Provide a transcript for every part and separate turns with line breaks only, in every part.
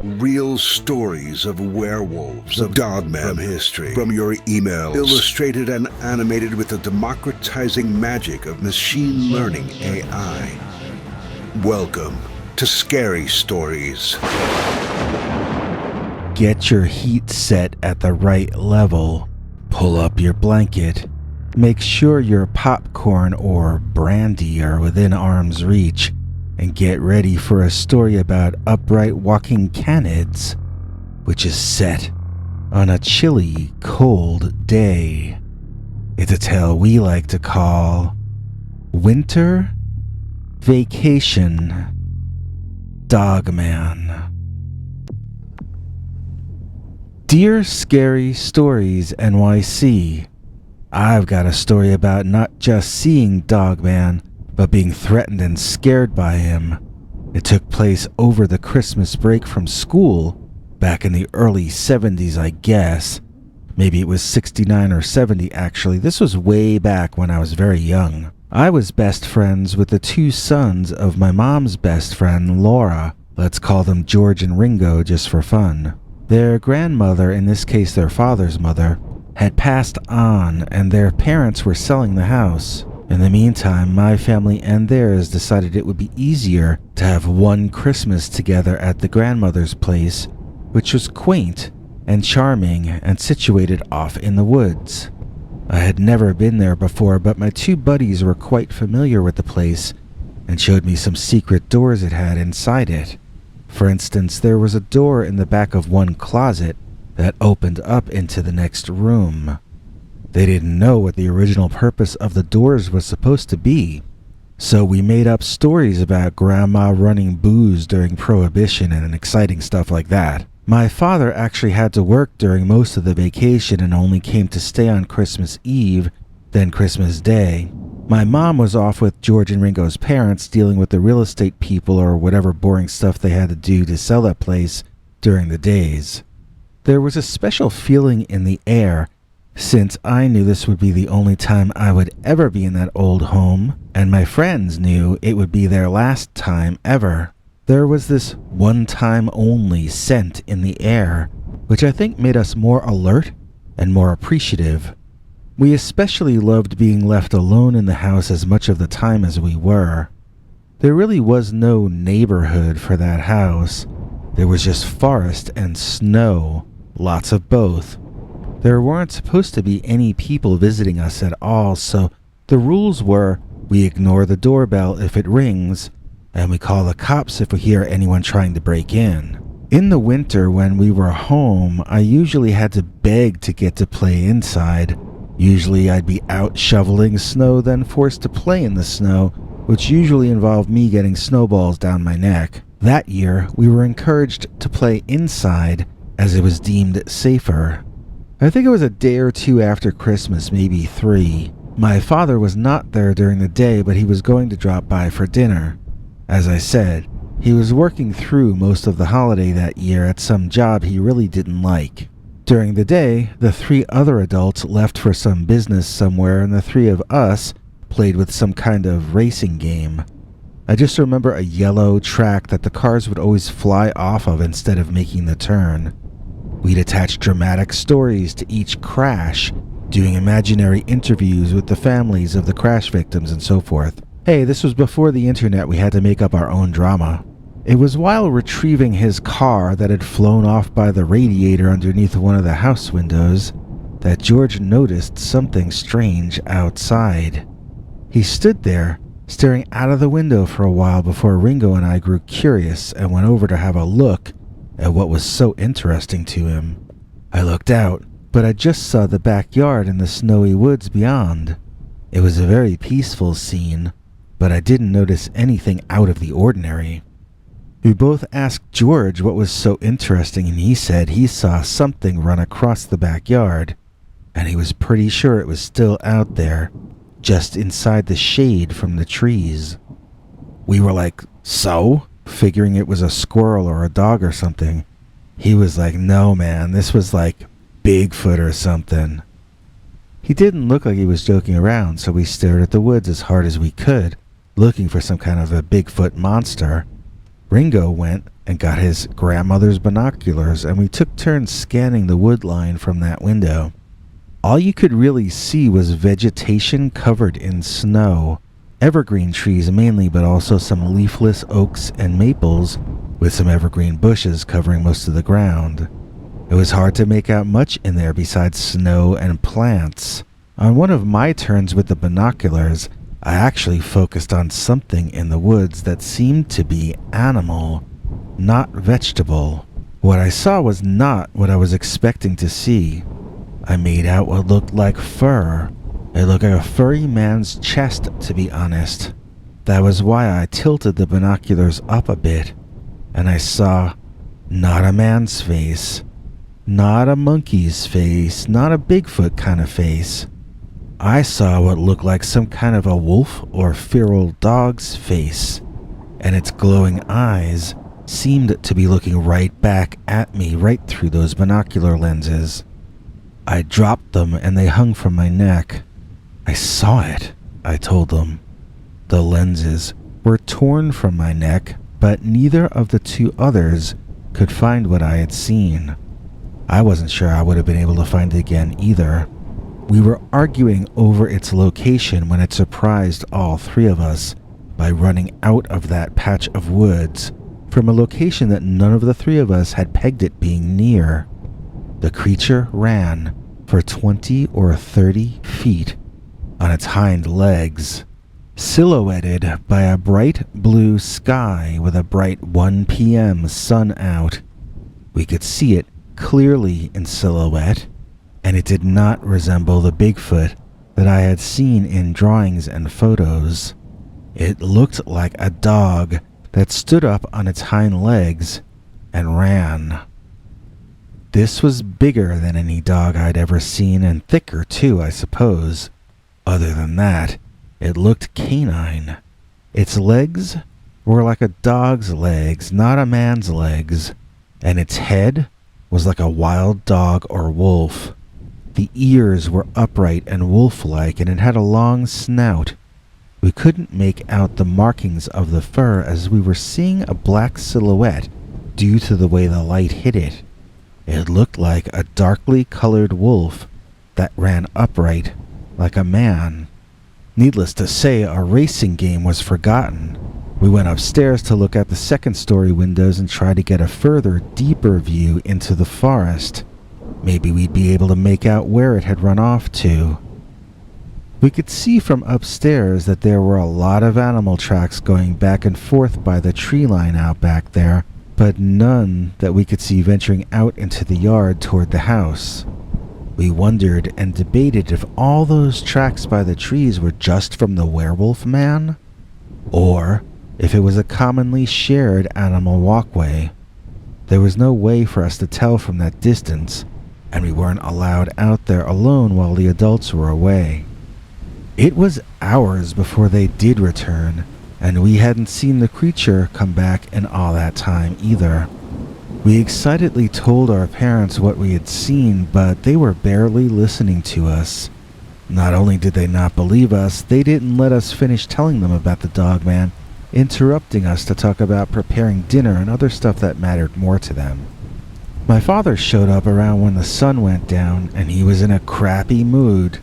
Real stories of werewolves, of Dogman from history, from your emails, illustrated and animated with the democratizing magic of machine learning AI. Welcome to Scary Stories.
Get your heat set at the right level, pull up your blanket, make sure your popcorn or brandy are within arm's reach, and get ready for a story about upright walking canids, which is set on a chilly, cold day. It's a tale we like to call Winter Vacation Dogman. Dear Scary Stories NYC, I've got a story about not just seeing Dogman, but being threatened and scared by him. It took place over the Christmas break from school, back in the early 70s, I guess. Maybe it was 69 or 70 actually. This was way back when I was very young. I was best friends with the two sons of my mom's best friend, Laura. Let's call them George and Ringo just for fun. Their grandmother, in this case their father's mother, had passed on and their parents were selling the house. In the meantime, my family and theirs decided it would be easier to have one Christmas together at the grandmother's place, which was quaint and charming and situated off in the woods. I had never been there before, but my two buddies were quite familiar with the place and showed me some secret doors it had inside it. For instance, there was a door in the back of one closet that opened up into the next room. They didn't know what the original purpose of the doors was supposed to be, so we made up stories about Grandma running booze during Prohibition and exciting stuff like that. My father actually had to work during most of the vacation and only came to stay on Christmas Eve, then Christmas Day. My mom was off with George and Ringo's parents dealing with the real estate people or whatever boring stuff they had to do to sell that place during the days. There was a special feeling in the air, since I knew this would be the only time I would ever be in that old home, and my friends knew it would be their last time ever. There was this one-time only scent in the air, which I think made us more alert and more appreciative. We especially loved being left alone in the house as much of the time as we were. There really was no neighborhood for that house. There was just forest and snow, lots of both. There weren't supposed to be any people visiting us at all, so the rules were we ignore the doorbell if it rings, and we call the cops if we hear anyone trying to break in. In the winter when we were home, I usually had to beg to get to play inside. Usually I'd be out shoveling snow, then forced to play in the snow, which usually involved me getting snowballs down my neck. That year, we were encouraged to play inside as it was deemed safer. I think it was a day or two after Christmas, maybe 3. My father was not there during the day, but he was going to drop by for dinner. As I said, he was working through most of the holiday that year at some job he really didn't like. During the day, the 3 other adults left for some business somewhere, and the 3 of us played with some kind of racing game. I just remember a yellow track that the cars would always fly off of instead of making the turn. We'd attach dramatic stories to each crash, doing imaginary interviews with the families of the crash victims and so forth. Hey, this was before the internet. We had to make up our own drama. It was while retrieving his car that had flown off by the radiator underneath one of the house windows that George noticed something strange outside. He stood there, staring out of the window for a while before Ringo and I grew curious and went over to have a look at what was so interesting to him. I looked out, but I just saw the backyard and the snowy woods beyond. It was a very peaceful scene, but I didn't notice anything out of the ordinary. We both asked George what was so interesting, and he said he saw something run across the backyard, and he was pretty sure it was still out there, just inside the shade from the trees. We were like, so? Figuring it was a squirrel or a dog or something. He was like, no man, this was like Bigfoot or something. He didn't look like he was joking around, so we stared at the woods as hard as we could, looking for some kind of a Bigfoot monster. Ringo went and got his grandmother's binoculars, and we took turns scanning the wood line from that window. All you could really see was vegetation covered in snow, evergreen trees mainly, but also some leafless oaks and maples, with some evergreen bushes covering most of the ground. It was hard to make out much in there besides snow and plants. On one of my turns with the binoculars, I actually focused on something in the woods that seemed to be animal, not vegetable. What I saw was not what I was expecting to see. I made out what looked like fur. It looked like a furry man's chest, to be honest. That was why I tilted the binoculars up a bit, and I saw not a man's face, not a monkey's face, not a Bigfoot kind of face. I saw what looked like some kind of a wolf or feral dog's face, and its glowing eyes seemed to be looking right back at me right through those binocular lenses. I dropped them and they hung from my neck. I saw it, I told them. The lenses were torn from my neck, but neither of the two others could find what I had seen. I wasn't sure I would have been able to find it again either. We were arguing over its location when it surprised all three of us by running out of that patch of woods from a location that none of the three of us had pegged it being near. The creature ran for 20 or 30 feet on its hind legs, silhouetted by a bright blue sky with a bright 1 p.m. sun out. We could see it clearly in silhouette, and it did not resemble the Bigfoot that I had seen in drawings and photos. It looked like a dog that stood up on its hind legs and ran. This was bigger than any dog I'd ever seen, and thicker too, I suppose. Other than that, it looked canine. Its legs were like a dog's legs, not a man's legs, and its head was like a wild dog or wolf. The ears were upright and wolf-like, and it had a long snout. We couldn't make out the markings of the fur as we were seeing a black silhouette due to the way the light hit it. It looked like a darkly colored wolf that ran upright like a man. Needless to say, our racing game was forgotten. We went upstairs to look at the second-story windows and try to get a further, deeper view into the forest. Maybe we'd be able to make out where it had run off to. We could see from upstairs that there were a lot of animal tracks going back and forth by the tree line out back there, but none that we could see venturing out into the yard toward the house. We wondered and debated if all those tracks by the trees were just from the werewolf man, or if it was a commonly shared animal walkway. There was no way for us to tell from that distance, and we weren't allowed out there alone while the adults were away. It was hours before they did return, and we hadn't seen the creature come back in all that time either. We excitedly told our parents what we had seen, but they were barely listening to us. Not only did they not believe us, they didn't let us finish telling them about the Dogman, interrupting us to talk about preparing dinner and other stuff that mattered more to them. My father showed up around when the sun went down, and he was in a crappy mood.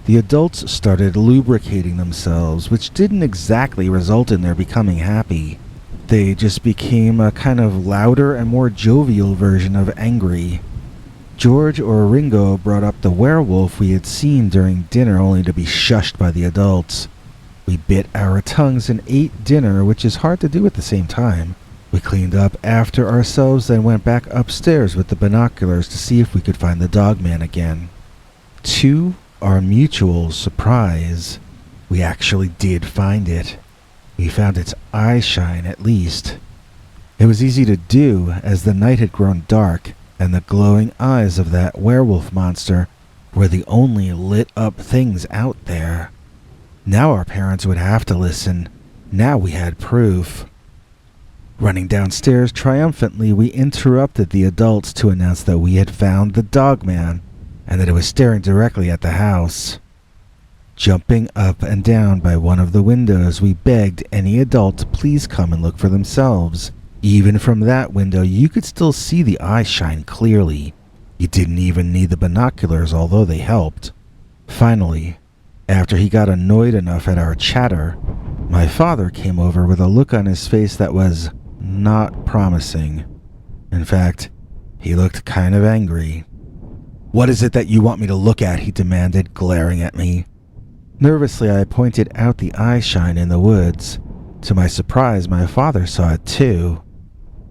The adults started lubricating themselves, which didn't exactly result in their becoming happy. They just became a kind of louder and more jovial version of angry. George or Ringo brought up the werewolf we had seen during dinner only to be shushed by the adults. We bit our tongues and ate dinner, which is hard to do at the same time. We cleaned up after ourselves, then went back upstairs with the binoculars to see if we could find the Dogman again. To our mutual surprise, we actually did find it. We found its eye shine, at least. It was easy to do, as the night had grown dark, and the glowing eyes of that werewolf monster were the only lit-up things out there. Now our parents would have to listen. Now we had proof. Running downstairs triumphantly, we interrupted the adults to announce that we had found the Dogman, and that it was staring directly at the house. Jumping up and down by one of the windows, we begged any adult to please come and look for themselves. Even from that window, you could still see the eye shine clearly. You didn't even need the binoculars, although they helped. Finally, after he got annoyed enough at our chatter, my father came over with a look on his face that was not promising. In fact, he looked kind of angry. "What is it that you want me to look at?" he demanded, glaring at me. Nervously, I pointed out the eye shine in the woods. To my surprise, my father saw it too.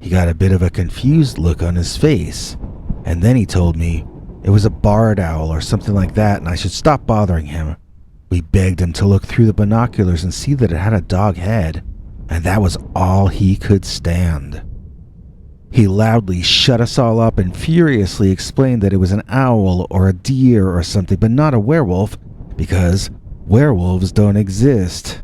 He got a bit of a confused look on his face, and then he told me it was a barred owl or something like that and I should stop bothering him. We begged him to look through the binoculars and see that it had a dog head, and that was all he could stand. He loudly shut us all up and furiously explained that it was an owl or a deer or something, but not a werewolf, because werewolves don't exist.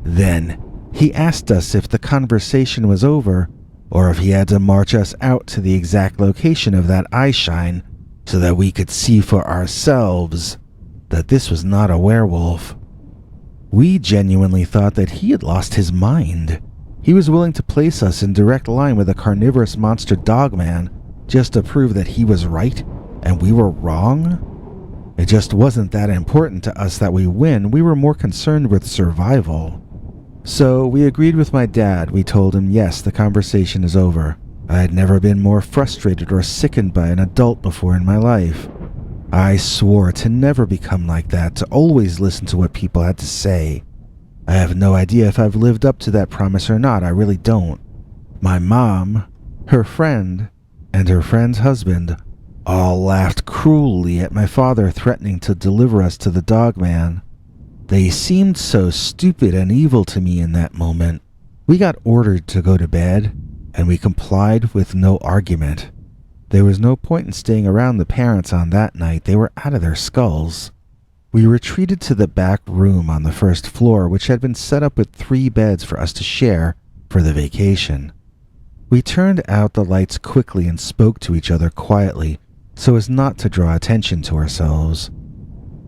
Then he asked us if the conversation was over, or if he had to march us out to the exact location of that eye shine so that we could see for ourselves that this was not a werewolf. We genuinely thought that he had lost his mind. He was willing to place us in direct line with a carnivorous monster Dogman just to prove that he was right and we were wrong. It just wasn't that important to us that we win. We were more concerned with survival. So we agreed with my dad. We told him, yes, the conversation is over. I had never been more frustrated or sickened by an adult before in my life. I swore to never become like that, to always listen to what people had to say. I have no idea if I've lived up to that promise or not. I really don't. My mom, her friend, and her friend's husband all laughed cruelly at my father threatening to deliver us to the Dogman. They seemed so stupid and evil to me in that moment. We got ordered to go to bed, and we complied with no argument. There was no point in staying around the parents on that night. They were out of their skulls. We retreated to the back room on the first floor, which had been set up with 3 beds for us to share for the vacation. We turned out the lights quickly and spoke to each other quietly so as not to draw attention to ourselves.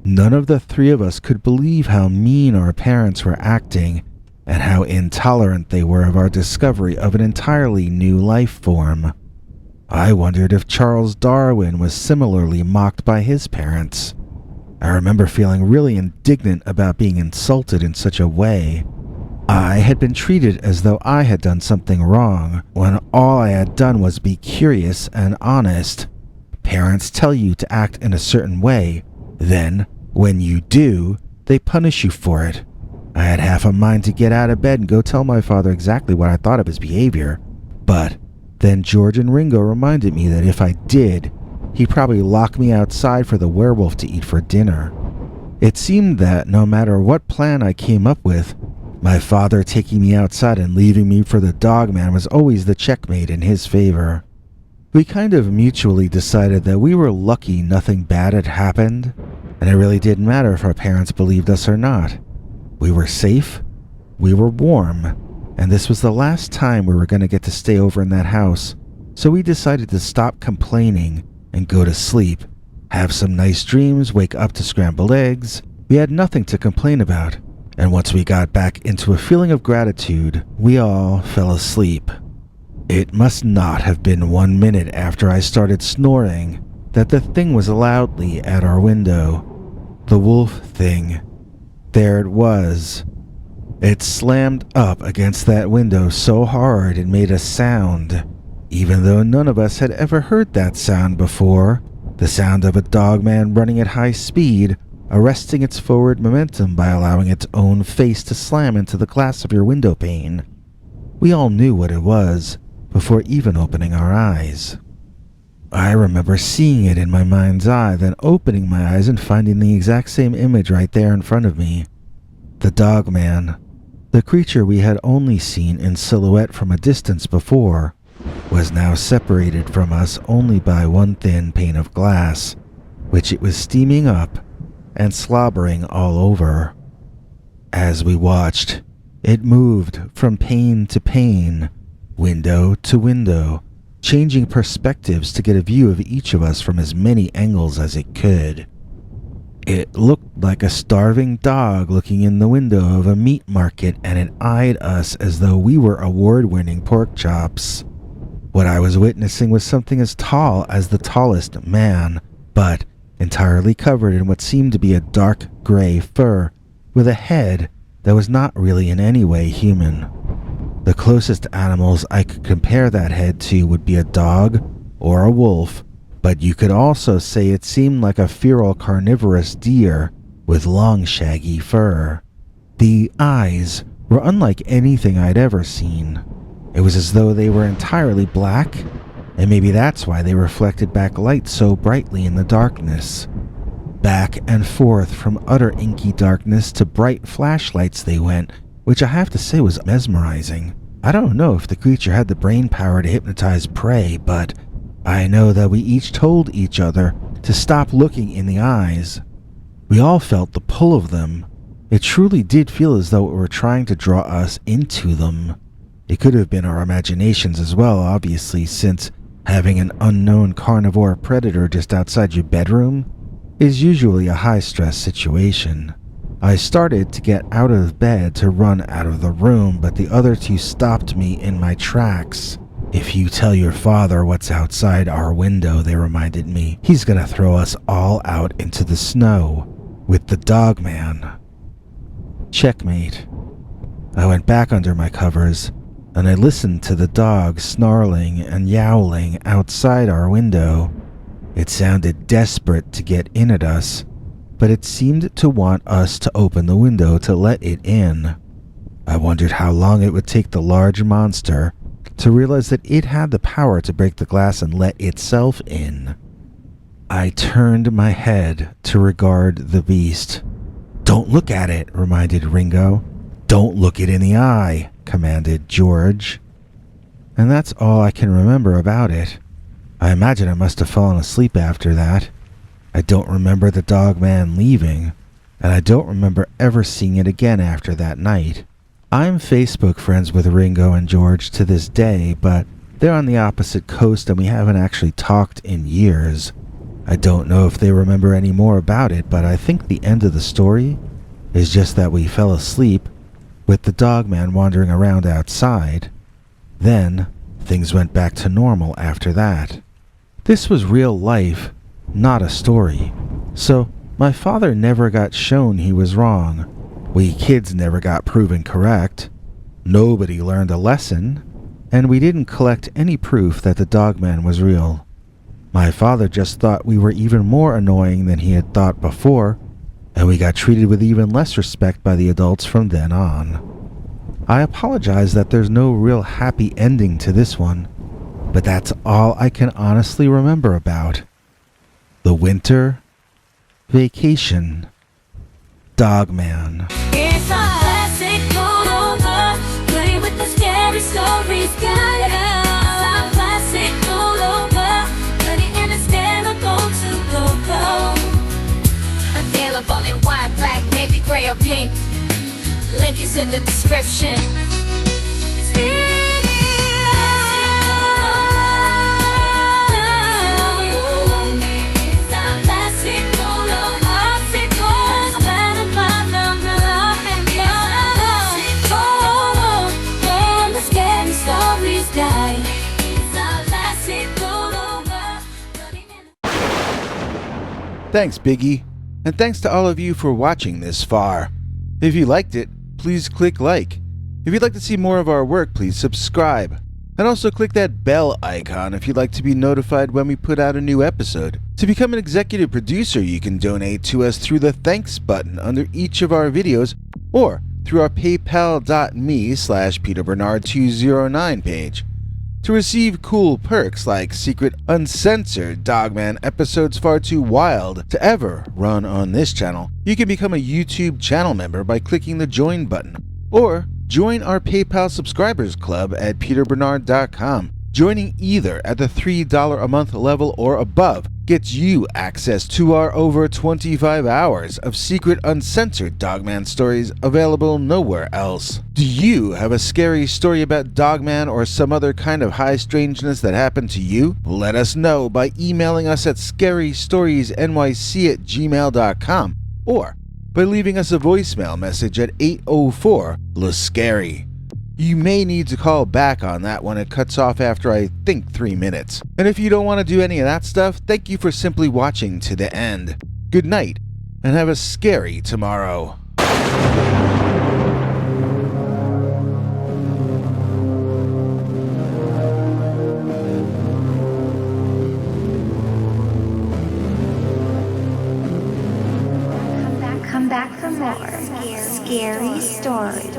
None of the 3 of us could believe how mean our parents were acting and how intolerant they were of our discovery of an entirely new life form. I wondered if Charles Darwin was similarly mocked by his parents. I remember feeling really indignant about being insulted in such a way. I had been treated as though I had done something wrong, when all I had done was be curious and honest. Parents tell you to act in a certain way, then, when you do, they punish you for it. I had half a mind to get out of bed and go tell my father exactly what I thought of his behavior, but then George and Ringo reminded me that if I did, he'd probably lock me outside for the werewolf to eat for dinner. It seemed that no matter what plan I came up with, my father taking me outside and leaving me for the Dogman was always the checkmate in his favor. We kind of mutually decided that we were lucky nothing bad had happened, and it really didn't matter if our parents believed us or not. We were safe, we were warm, and this was the last time we were going to get to stay over in that house, so we decided to stop complaining and go to sleep, have some nice dreams, wake up to scrambled eggs. We had nothing to complain about, and once we got back into a feeling of gratitude, we all fell asleep. It must not have been 1 minute after I started snoring that the thing was loudly at our window. The wolf thing. There it was. It slammed up against that window so hard it made a sound, even though none of us had ever heard that sound before. The sound of a Dogman running at high speed, arresting its forward momentum by allowing its own face to slam into the glass of your window pane. We all knew what it was before even opening our eyes. I remember seeing it in my mind's eye, then opening my eyes and finding the exact same image right there in front of me. The Dogman, the creature we had only seen in silhouette from a distance before, was now separated from us only by one thin pane of glass, which it was steaming up and slobbering all over. As we watched, it moved from pane to pane, window to window, changing perspectives to get a view of each of us from as many angles as it could. It looked like a starving dog looking in the window of a meat market, and it eyed us as though we were award-winning pork chops. What I was witnessing was something as tall as the tallest man, but entirely covered in what seemed to be a dark gray fur, with a head that was not really in any way human. The closest animals I could compare that head to would be a dog or a wolf, but you could also say it seemed like a feral carnivorous deer with long shaggy fur. The eyes were unlike anything I'd ever seen. It was as though they were entirely black, and maybe that's why they reflected back light so brightly in the darkness. Back and forth from utter inky darkness to bright flashlights they went, which I have to say was mesmerizing. I don't know if the creature had the brain power to hypnotize prey, but I know that we each told each other to stop looking in the eyes. We all felt the pull of them. It truly did feel as though it were trying to draw us into them. It could have been our imaginations as well, obviously, since having an unknown carnivore predator just outside your bedroom is usually a high-stress situation. I started to get out of bed to run out of the room, but the other two stopped me in my tracks. "If you tell your father what's outside our window," they reminded me, "he's gonna throw us all out into the snow with the Dogman." Checkmate. I went back under my covers, and I listened to the dog snarling and yowling outside our window. It sounded desperate to get in at us, but it seemed to want us to open the window to let it in. I wondered how long it would take the large monster to realize that it had the power to break the glass and let itself in. I turned my head to regard the beast. "Don't look at it," reminded Ringo. "Don't look it in the eye," commanded George. And that's all I can remember about it. I imagine I must have fallen asleep after that. I don't remember the Dogman leaving, and I don't remember ever seeing it again after that night. I'm Facebook friends with Ringo and George to this day, but they're on the opposite coast and we haven't actually talked in years. I don't know if they remember any more about it, but I think the end of the story is just that we fell asleep with the Dogman wandering around outside. Then, things went back to normal after that. This was real life, not a story. So, my father never got shown he was wrong. We kids never got proven correct. Nobody learned a lesson, and we didn't collect any proof that the Dogman was real. My father just thought we were even more annoying than he had thought before, and we got treated with even less respect by the adults from then on. I apologize that there's no real happy ending to this one, but that's all I can honestly remember about. The winter vacation. Dogman.
It's a classic rollover, play with the scary stories, got it. It's a classic rollover, put it in a standoff to logo. Available in white, black, navy, gray, or pink. Link is in the description.
Thanks, Biggie, and thanks to all of you for watching this far. If you liked it, please click like. If you'd like to see more of our work, please subscribe. And also click that bell icon if you'd like to be notified when we put out a new episode. To become an executive producer, you can donate to us through the thanks button under each of our videos, or through our paypal.me/PeterBernard209 page. To receive cool perks like secret uncensored Dogman episodes far too wild to ever run on this channel, you can become a YouTube channel member by clicking the join button, or join our PayPal subscribers club at peterbernard.com. Joining either at the $3 a month level or above gets you access to our over 25 hours of secret uncensored Dogman stories available nowhere else. Do you have a scary story about Dogman or some other kind of high strangeness that happened to you? Let us know by emailing us at scarystoriesnyc@gmail.com. or by leaving us a voicemail message at 804-LA-SCARY. You may need to call back on that one. It cuts off after, I think, 3 minutes. And if you don't want to do any of that stuff, thank you for simply watching to the end. Good night, and have a scary tomorrow.
Come back for more scary stories.